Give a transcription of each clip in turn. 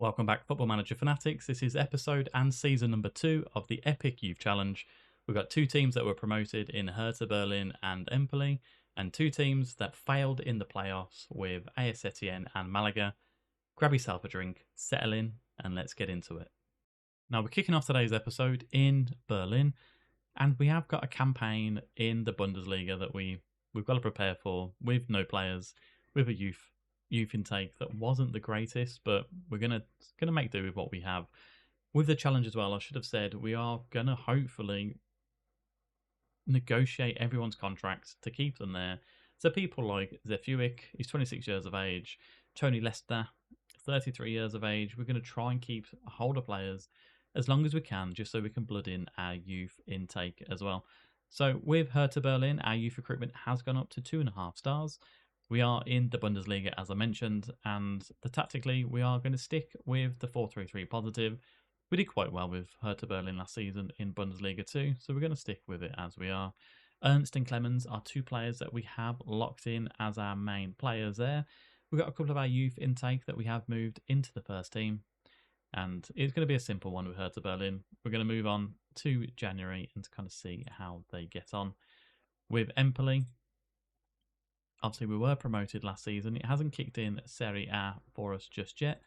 Welcome back, Football Manager fanatics. This is episode and season number 2 of the Epic Youth Challenge. We've got 2 teams that were promoted in Hertha Berlin and Empoli, and 2 teams that failed in the playoffs with Saint-Étienne and Malaga. Grab yourself a drink, settle in, and let's get into it. Now, we're kicking off today's episode in Berlin, and we have got a campaign in the Bundesliga that we've got to prepare for with no players, with a youth intake that wasn't the greatest, but we're gonna make do with what we have. With the challenge as well, I should have said we are gonna hopefully negotiate everyone's contracts to keep them there. So people like Zefuik, he's 26 years of age, Tony Lester, 33 years of age. We're going to try and keep a hold of players as long as we can, just so we can blood in our youth intake as well. So with Hertha Berlin, our youth recruitment has gone up to 2.5 stars. We are in the Bundesliga, as I mentioned, and tactically we are going to stick with the 4-3-3 positive. We did quite well with Hertha Berlin last season in Bundesliga 2, so we're going to stick with it as we are. Ernst and Clemens are 2 players that we have locked in as our main players there. We've got a couple of our youth intake that we have moved into the first team, and it's going to be a simple one with Hertha Berlin. We're going to move on to January and to kind of see how they get on. With Empoli, obviously we were promoted last season. It hasn't kicked in Serie A for us just yet.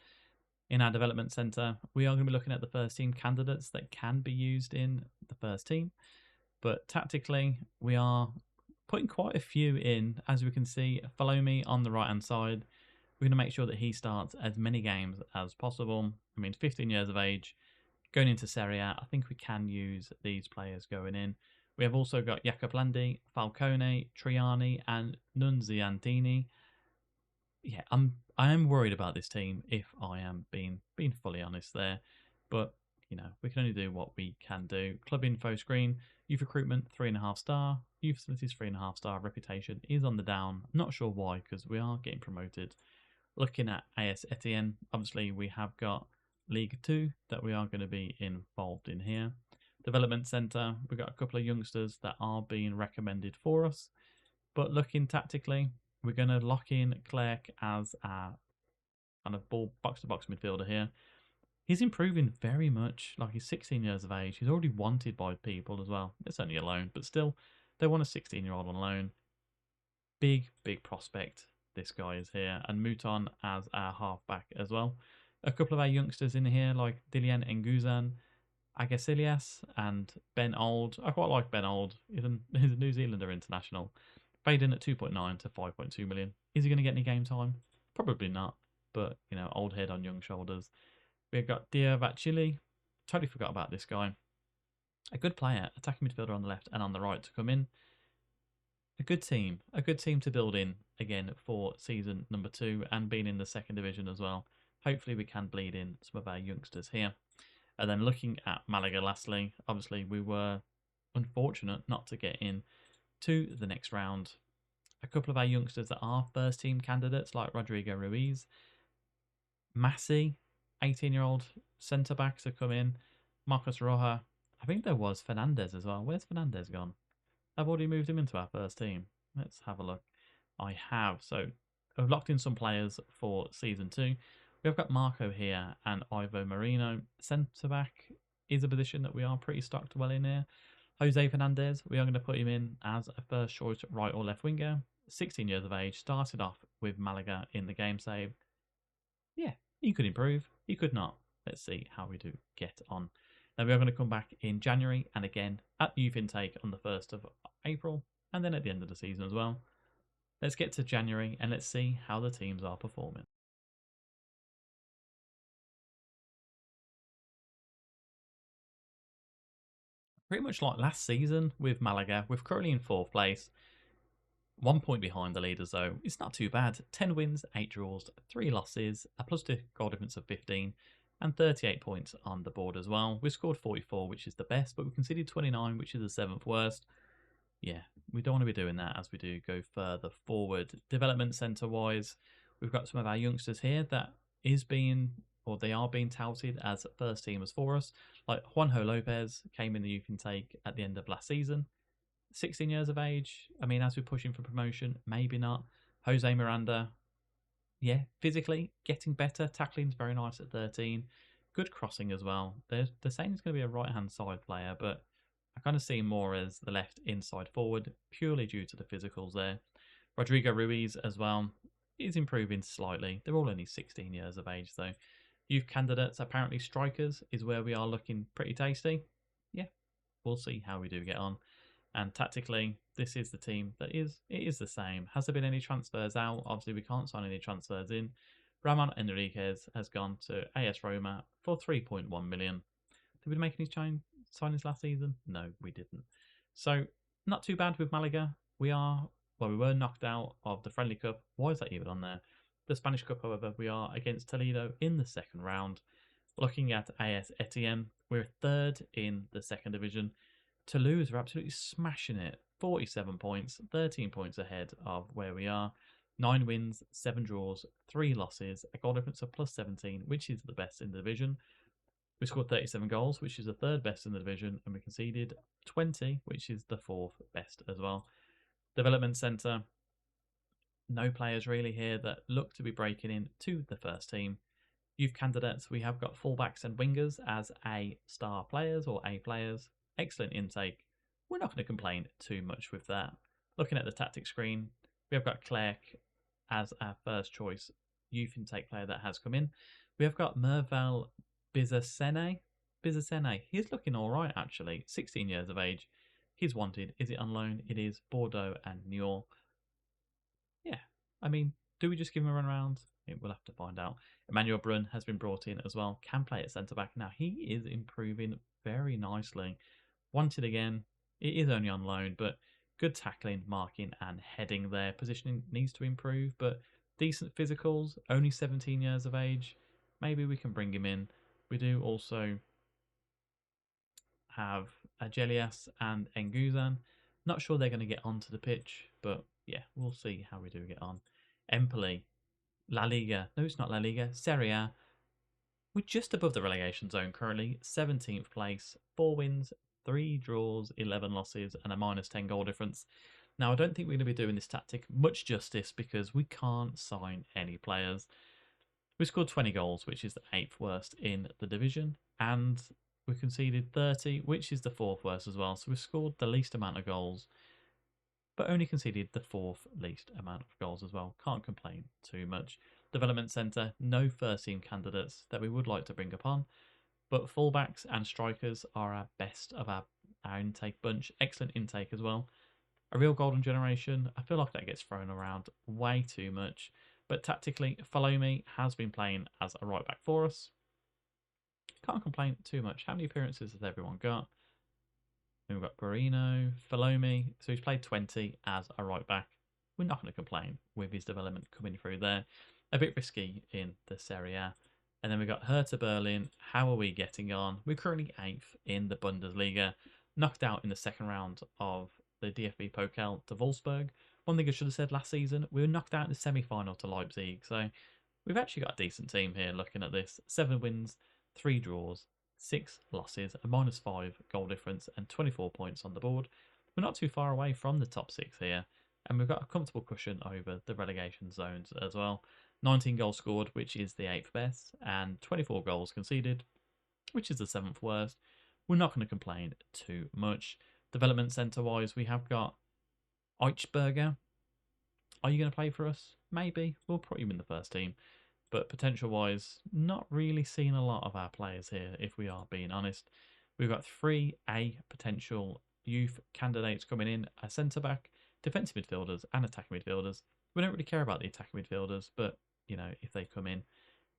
In our development centre, we are going to be looking at the first team candidates that can be used in the first team. But tactically, we are putting quite a few in. As we can see, follow me on the right-hand side. We're going to make sure that he starts as many games as possible. I mean, 15 years of age, going into Serie A, I think we can use these players going in. We have also got Jacob Landi, Falcone, Triani, and Nunziantini. Yeah, I am worried about this team, if I am being fully honest there. But, you know, we can only do what we can do. Club info screen, youth recruitment 3.5 star, youth facilities 3.5 star, reputation is on the down. Not sure why, because we are getting promoted. Looking at Saint-Étienne, obviously we have got League 2 that we are going to be involved in here. Development centre, we've got a couple of youngsters that are being recommended for us. But looking tactically, we're going to lock in Clerc as our kind of ball box-to-box midfielder here. He's improving very much. Like, he's 16 years of age. He's already wanted by people as well. It's only a loan, but still, they want a 16-year-old on loan. Big prospect this guy is here. And Mouton as our halfback as well. A couple of our youngsters in here, like Dillian Nguzan, Agasilias, and Ben Old. I quite like Ben Old. He's a New Zealander international. Paid in at 2.9 to 5.2 million. Is he going to get any game time? Probably not. But, you know, old head on young shoulders. We've got Diavachili. Totally forgot about this guy. A good player. Attacking midfielder on the left and on the right to come in. A good team. A good team to build in, again, for season number 2 and being in the second division as well. Hopefully we can bleed in some of our youngsters here. And then looking at Malaga lastly, obviously we were unfortunate not to get in to the next round. A couple of our youngsters that are first team candidates, like Rodrigo Ruiz, Massi, 18-year-old centre back to come in, Marcos Roja. I think there was Fernandez as well. Where's Fernandez gone? I've already moved him into our first team. Let's have a look. I have. So I've locked in some players for season 2. We've got Marco here and Ivo Marino. Centre back is a position that we are pretty stocked well in here. Jose Fernandez, we are going to put him in as a first choice right or left winger. 16 years of age, started off with Malaga in the game save. Yeah, he could improve, he could not. Let's see how we do get on. Now we are going to come back in January and again at the youth intake on the 1st of April and then at the end of the season as well. Let's get to January and let's see how the teams are performing. Pretty much like last season with Malaga, we're currently in 4th place. 1 point behind the leaders though. It's not too bad. 10 wins, 8 draws, 3 losses, a +2 goal difference of 15, and 38 points on the board as well. We scored 44, which is the best, but we conceded 29, which is the 7th worst. Yeah, we don't want to be doing that as we do go further forward. Development centre wise, we've got some of our youngsters here that they are being touted as first teamers for us. Like Juanjo Lopez came in the youth intake at the end of last season. 16 years of age. I mean, as we're pushing for promotion, maybe not. Jose Miranda, yeah, physically getting better. Tackling's very nice at 13. Good crossing as well. They're saying he's going to be a right-hand side player, but I kind of see him more as the left inside forward, purely due to the physicals there. Rodrigo Ruiz as well is improving slightly. They're all only 16 years of age, though. Youth candidates, apparently strikers, is where we are looking pretty tasty. Yeah, we'll see how we do get on. And tactically, this is the team that is the same. Has there been any transfers out? Obviously, we can't sign any transfers in. Ramon Enriquez has gone to AS Roma for 3.1 million. Did we make any signings last season? No, we didn't. So, not too bad with Malaga. We were knocked out of the Friendly Cup. Why is that even on there? The Spanish Cup, however, we are against Toledo in the second round. Looking at AS Etienne, we're third in the second division. Toulouse are absolutely smashing it. 47 points, 13 points ahead of where we are. 9 wins, 7 draws, 3 losses, a goal difference of plus 17, which is the best in the division. We scored 37 goals, which is the third best in the division, and we conceded 20, which is the fourth best as well. Development Centre, no players really here that look to be breaking into the first team. Youth candidates, we have got fullbacks and wingers as A star players or A players. Excellent intake. We're not going to complain too much with that. Looking at the tactics screen, we have got Clerc as our first choice youth intake player that has come in. We have got Merval Bizacene. He's looking all right, actually. 16 years of age. He's wanted. Is it on loan? It is. Bordeaux and Niort. Yeah, I mean, do we just give him a run around? We'll have to find out. Emmanuel Brun has been brought in as well. Can play at centre back. Now, he is improving very nicely. Wanted again. It is only on loan, but good tackling, marking, and heading there. Positioning needs to improve, but decent physicals. Only 17 years of age. Maybe we can bring him in. We do also have Agelias and Enguzan. Not sure they're going to get onto the pitch, but yeah, we'll see how we do get on. Empoli, La Liga. No, it's not La Liga. Serie A. We're just above the relegation zone currently. 17th place. 4 wins, 3 draws, 11 losses, and a minus 10 goal difference. Now, I don't think we're going to be doing this tactic much justice because we can't sign any players. We scored 20 goals, which is the 8th worst in the division. And we conceded 30, which is the 4th worst as well. So we've scored the least amount of goals, but only conceded the 4th least amount of goals as well. Can't complain too much. Development Centre, no first team candidates that we would like to bring upon, but fullbacks and strikers are our best of our intake bunch. Excellent intake as well. A real golden generation, I feel like that gets thrown around way too much, but tactically, Follow Me has been playing as a right back for us. Can't complain too much. How many appearances has everyone got? We've got Barino, Falomi, so he's played 20 as a right back. We're not going to complain with his development coming through there. A bit risky in the Serie A. And then we've got Hertha Berlin. How are we getting on? We're currently 8th in the Bundesliga. Knocked out in the second round of the DFB Pokal to Wolfsburg. One thing I should have said last season, we were knocked out in the semi-final to Leipzig. So we've actually got a decent team here looking at this. 7 wins, 3 draws, 6 losses, a minus 5 goal difference, and 24 points on the board. We're not too far away from the top 6 here, and we've got a comfortable cushion over the relegation zones as well. 19 goals scored, which is the 8th best, and 24 goals conceded, which is the 7th worst. We're not going to complain too much. Development centre-wise, we have got Eichberger. Are you going to play for us? Maybe. We'll put him in the first team. But potential-wise, not really seeing a lot of our players here, if we are being honest. We've got 3 A potential youth candidates coming in, a centre-back, defensive midfielders, and attacking midfielders. We don't really care about the attacking midfielders, but, you know, if they come in,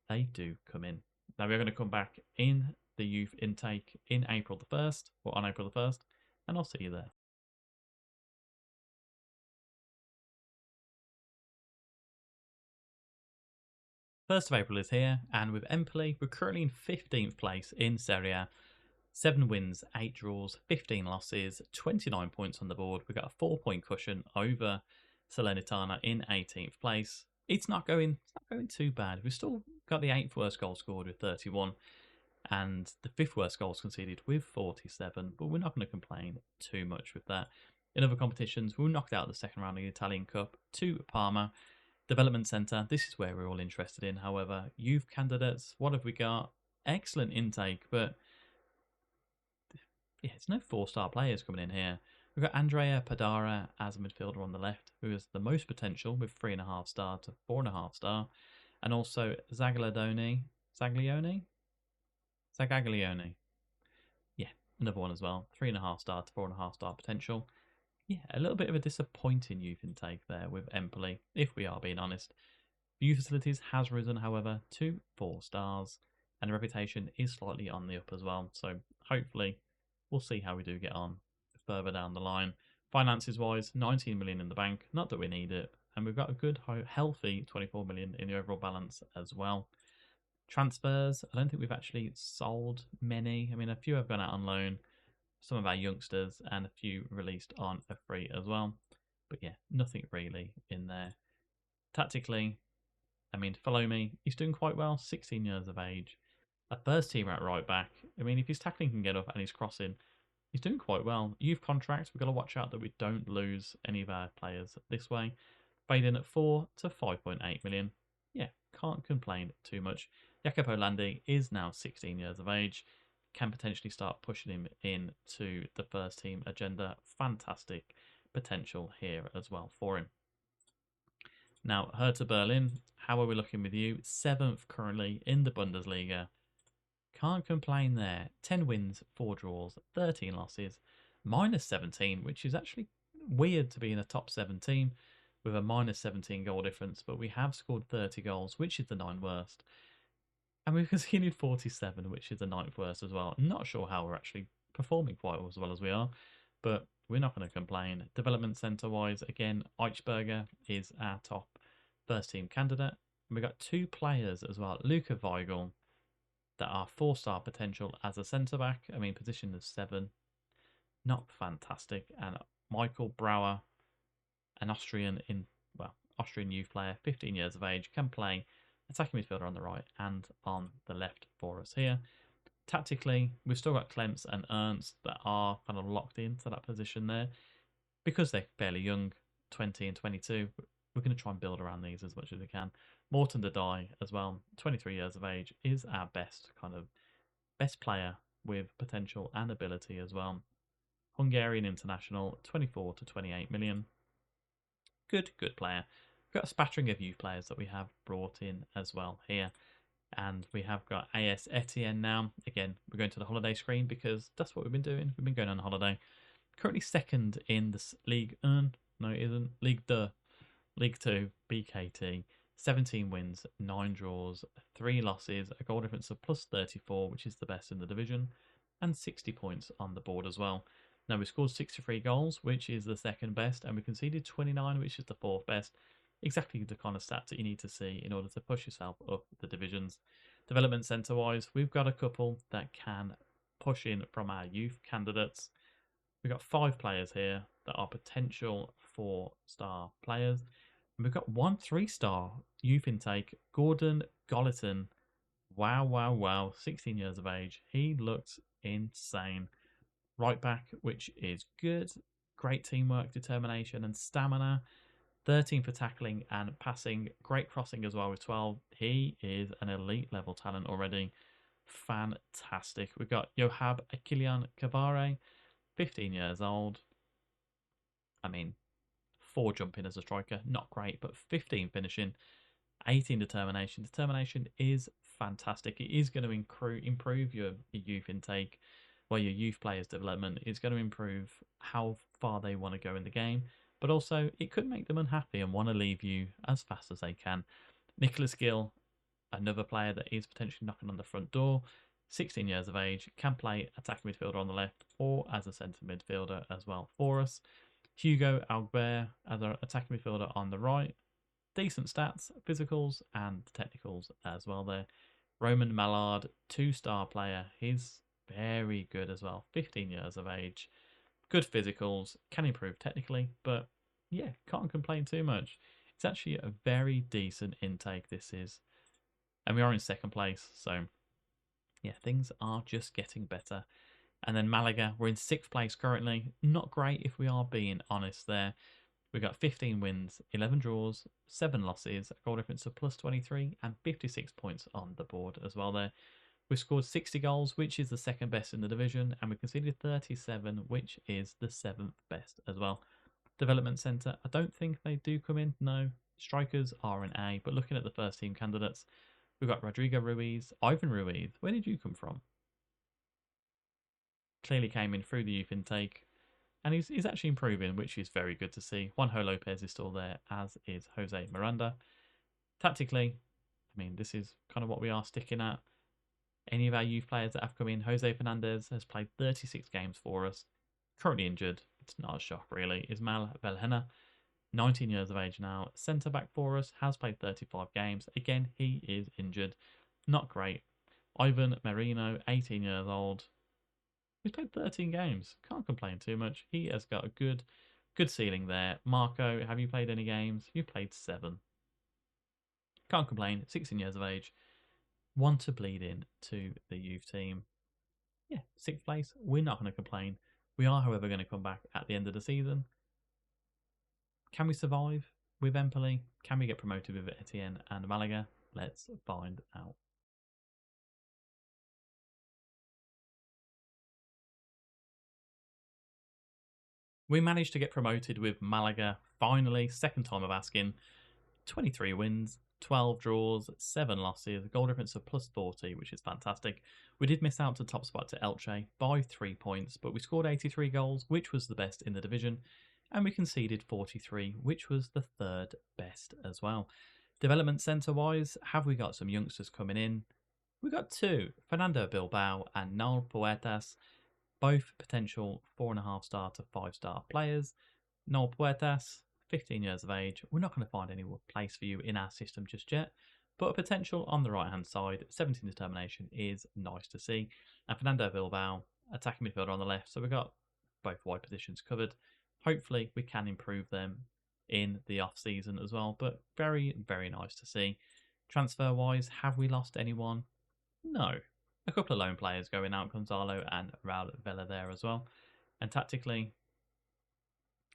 they do come in. Now, we're going to come back in the youth intake in April the 1st, or on April the 1st, and I'll see you there. 1st of April is here, and with Empoli, we're currently in 15th place in Serie A. 7 wins, 8 draws, 15 losses, 29 points on the board. We've got a 4-point cushion over Salernitana in 18th place. It's not going too bad. We've still got the 8th worst goal scored with 31 and the 5th worst goals conceded with 47, but we're not going to complain too much with that. In other competitions, we were knocked out of the second round of the Italian Cup to Parma. Development Centre, this is where we're all interested in. However, youth candidates, what have we got? Excellent intake, but yeah, it's no 4-star players coming in here. We've got Andrea Padara as a midfielder on the left, who has the most potential with 3.5 star to 4.5 star, and also Zaglioni, Zagaglione. Yeah, another one as well, 3.5 star to 4.5 star potential. Yeah, a little bit of a disappointing youth intake there with Empoli, if we are being honest. Youth facilities has risen, however, to 4 stars, and the reputation is slightly on the up as well. So hopefully, we'll see how we do get on further down the line. Finances wise, 19 million in the bank. Not that we need it, and we've got a good, healthy 24 million in the overall balance as well. Transfers, I don't think we've actually sold many. I mean, a few have gone out on loan, some of our youngsters, and a few released on a free as well. But yeah, nothing really in there. Tactically, I mean, follow me. He's doing quite well, 16 years of age. A first teamer at right back. I mean, if his tackling can get up and he's crossing, he's doing quite well. Youth contracts, we've got to watch out that we don't lose any of our players this way. Fading at 4 to 5.8 million. Yeah, can't complain too much. Jacopo Landi is now 16 years of age. Can potentially start pushing him into the first team agenda. Fantastic potential here as well for him. Now, Hertha Berlin, how are we looking with you? 7th currently in the Bundesliga. Can't complain there. 10 wins, 4 draws, 13 losses, minus 17, which is actually weird to be in a top 7 team with a minus 17 goal difference, but we have scored 30 goals, which is the 9th worst. And we've conceded 47, which is the 9th worst as well. I'm not sure how we're actually performing quite as well as we are, but we're not going to complain. Development centre wise, again, Eichberger is our top first team candidate. And we've got 2 players as well, Luca Weigl, that are 4-star potential as a centre back. I mean, position of 7, not fantastic. And Michael Brauer, an Austrian youth player, 15 years of age, can play attacking midfielder on the right and on the left for us here. Tactically, we've still got Klemps and Ernst that are kind of locked into that position there. Because they're fairly young, 20 and 22, we're going to try and build around these as much as we can. Morten Dadai as well, 23 years of age, is our best player with potential and ability as well. Hungarian international, 24 to 28 million. Good player. We've got a spattering of youth players that we have brought in as well here. And we have got AS Etienne now. Again, we're going to the holiday screen because that's what we've been doing. We've been going on holiday. Currently 2nd in the League 1. No, it isn't. League 2. League 2, BKT. 17 wins, 9 draws, 3 losses, a goal difference of plus 34, which is the best in the division, and 60 points on the board as well. Now, we scored 63 goals, which is the 2nd best, and we conceded 29, which is the 4th best. Exactly the kind of stats that you need to see in order to push yourself up the divisions. Development centre-wise, we've got a couple that can push in from our youth candidates. We've got 5 players here that are potential 4-star players. And we've got 1 3-star youth intake, Gordon Golliton. Wow. 16 years of age. He looks insane. Right back, which is good. Great teamwork, determination, and stamina. 13 for tackling and passing. Great crossing as well with 12. He is an elite level talent already. Fantastic. We've got Yohab Akilian Kavare, 15 years old. I mean, 4 jumping as a striker, not great, but 15 finishing, 18 determination. Determination is fantastic. It is going to improve your youth intake, your youth players' development. It's going to improve how far they want to go in the game, but also it could make them unhappy and want to leave you as fast as they can. Nicholas Gill, another player that is potentially knocking on the front door, 16 years of age, can play attacking midfielder on the left or as a centre midfielder as well for us. Hugo Albert as an attacking midfielder on the right. Decent stats, physicals and technicals as well there. Roman Mallard, 2-star player. He's very good as well. 15 years of age. Good physicals, can improve technically, but yeah, can't complain too much. It's actually a very decent intake, this is. And we are in 2nd place, so yeah, things are just getting better. And then Malaga, we're in 6th place currently. Not great if we are being honest there. We got 15 wins, 11 draws, 7 losses, a goal difference of plus 23, and 56 points on the board as well there. We scored 60 goals, which is the second best in the division, and we conceded 37, which is the 7th best as well. Development Centre, I don't think they do come in, no. Strikers are an A, but looking at the first team candidates, we've got Rodrigo Ruiz, Ivan Ruiz. Where did you come from? Clearly came in through the youth intake, and he's actually improving, which is very good to see. Juanjo Lopez is still there, as is Jose Miranda. Tactically, I mean, this is kind of what we are sticking at. Any of our youth players that have come in, Jose Fernandez has played 36 games for us. Currently injured. It's not a shock, really. Ismael Belhena, 19 years of age now. Centre back for us, has played 35 games. Again, he is injured. Not great. Ivan Marino, 18 years old. He's played 13 games. Can't complain too much. He has got a good ceiling there. Marco, have you played any games? You've played 7. Can't complain. 16 years of age. Want to bleed in to the youth team. Yeah, 6th place. We're not going to complain. We are, however, going to come back at the end of the season. Can we survive with Empoli? Can we get promoted with Etienne and Malaga? Let's find out. We managed to get promoted with Malaga, finally, second time of asking. 23 wins, 12 draws, 7 losses, goal difference of plus 40, which is fantastic. We did miss out to top spot to Elche by 3 points, but we scored 83 goals, which was the best in the division, and we conceded 43, which was the 3rd best as well. Development centre wise, have we got some youngsters coming in? We got 2, Fernando Bilbao and Noel Puertas, both potential 4.5 star to 5 star players. Noel Puertas, 15 years of age. We're not going to find any place for you in our system just yet, but a potential on the right hand side. 17 determination is nice to see. And Fernando Bilbao, attacking midfielder on the left. So we've got both wide positions covered. Hopefully we can improve them in the off season as well, but very, very nice to see. Transfer wise, have we lost anyone? No. A couple of loan players going out, Gonzalo and Raul Vela there as well. And tactically,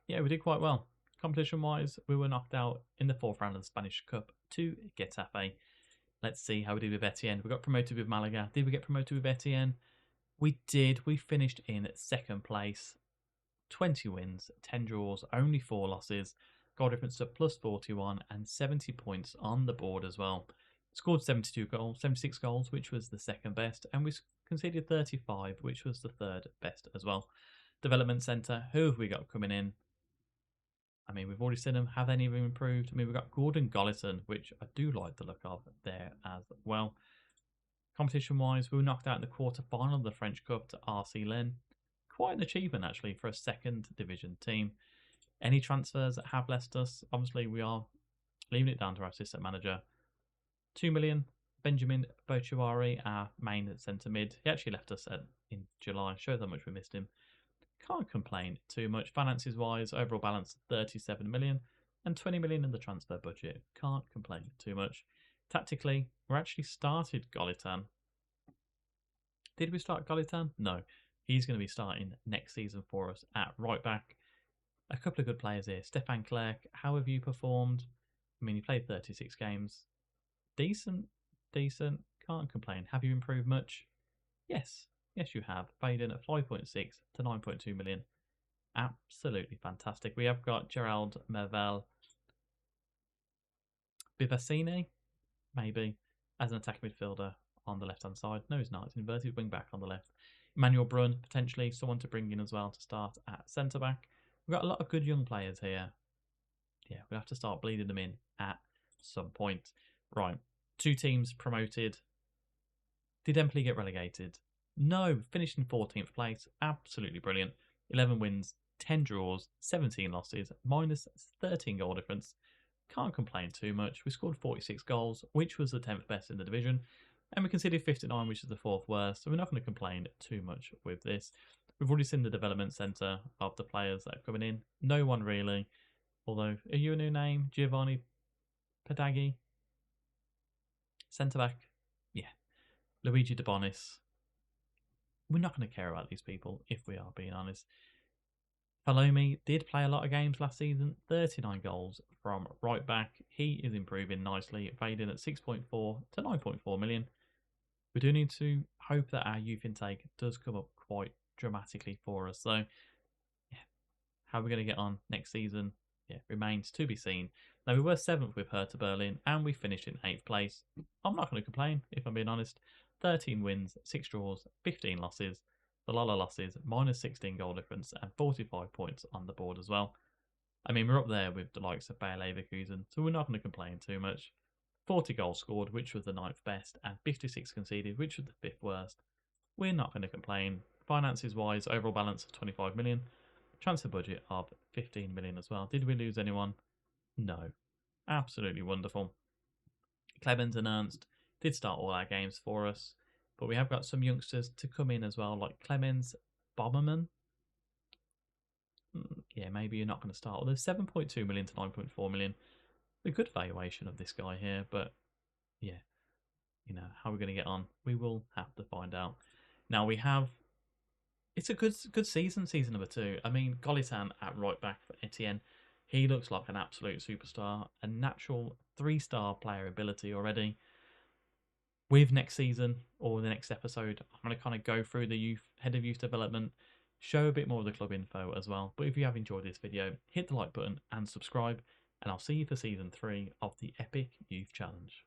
yeah, we did quite well. Competition wise, we were knocked out in the 4th round of the Spanish Cup to Getafe. Let's see how we did with Etienne. We got promoted with Malaga. Did we get promoted with Etienne? We did. We finished in 2nd place. 20 wins, 10 draws, only 4 losses. Goal difference to plus 41 and 70 points on the board as well. Scored 72 goals, 76 goals, which was the 2nd best, and we conceded 35, which was the 3rd best as well. Development Centre, who have we got coming in? I mean, we've already seen them. Have any of them improved? I mean, we've got Gordon Golliton, which I do like the look of there as well. Competition-wise, we were knocked out in the quarter-final of the French Cup to RC Lens. Quite an achievement, actually, for a 2nd division team. Any transfers that have left us? Obviously, we are leaving it down to our assistant manager. 2 million. Benjamin Bochuari, our main centre mid. He actually left us in July. Shows how much we missed him. Can't complain too much. Finances wise, overall balance 37 million and 20 million in the transfer budget. Can't complain too much. Tactically, we actually started Golitan. Did we start Golitan? No. He's going to be starting next season for us at right back. A couple of good players here. Stefan Clerc, how have you performed? I mean, you played 36 games. Decent. Can't complain. Have you improved much? Yes. Yes, you have. Fading at 5.6 to 9.2 million. Absolutely fantastic. We have got Gerald Mervel Bivassini, maybe, as an attacking midfielder on the left-hand side. No, he's not. It's inverted wing back on the left. Emmanuel Brun, potentially someone to bring in as well to start at centre-back. We've got a lot of good young players here. Yeah, we'll have to start bleeding them in at some point. Right, 2 teams promoted. Did Empoli get relegated? No, finished in 14th place. Absolutely brilliant. 11 wins, 10 draws, 17 losses, minus 13 goal difference. Can't complain too much. We scored 46 goals, which was the 10th best in the division. And we conceded 59, which is the 4th worst. So we're not going to complain too much with this. We've already seen the development centre of the players that are coming in. No one really. Although, are you a new name? Giovanni Padaghi? Centre-back? Yeah. Luigi De Bonis. We're not going to care about these people, if we are being honest. Palomi did play a lot of games last season, 39 goals from right back. He is improving nicely, fading at 6.4 to 9.4 million. We do need to hope that our youth intake does come up quite dramatically for us. So, yeah, how are we going to get on next season? Yeah, remains to be seen. Now, we were 7th with Hertha Berlin and we finished in 8th place. I'm not going to complain, if I'm being honest. 13 wins, 6 draws, 15 losses. The Lola losses, minus 16 goal difference, and 45 points on the board as well. I mean, we're up there with the likes of Bayer Leverkusen, so we're not going to complain too much. 40 goals scored, which was the 9th best, and 56 conceded, which was the 5th worst. We're not going to complain. Finances wise, overall balance of 25 million, transfer budget of 15 million as well. Did we lose anyone? No. Absolutely wonderful. Clemens and Ernst did start all our games for us, but we have got some youngsters to come in as well, like Clemens Bomberman. Yeah, maybe you're not going to start. Well, there's 7.2 million to 9.4 million. A good valuation of this guy here, but yeah, how are we going to get on? We will have to find out. Now we have. It's a good season number 2. I mean, Golitan at right back for Etienne. He looks like an absolute superstar, a natural 3-star player ability already. With next season or the next episode, I'm going to kind of go through the head of youth development, show a bit more of the club info as well. But if you have enjoyed this video, hit the like button and subscribe, and I'll see you for season 3 of the Epic Youth Challenge.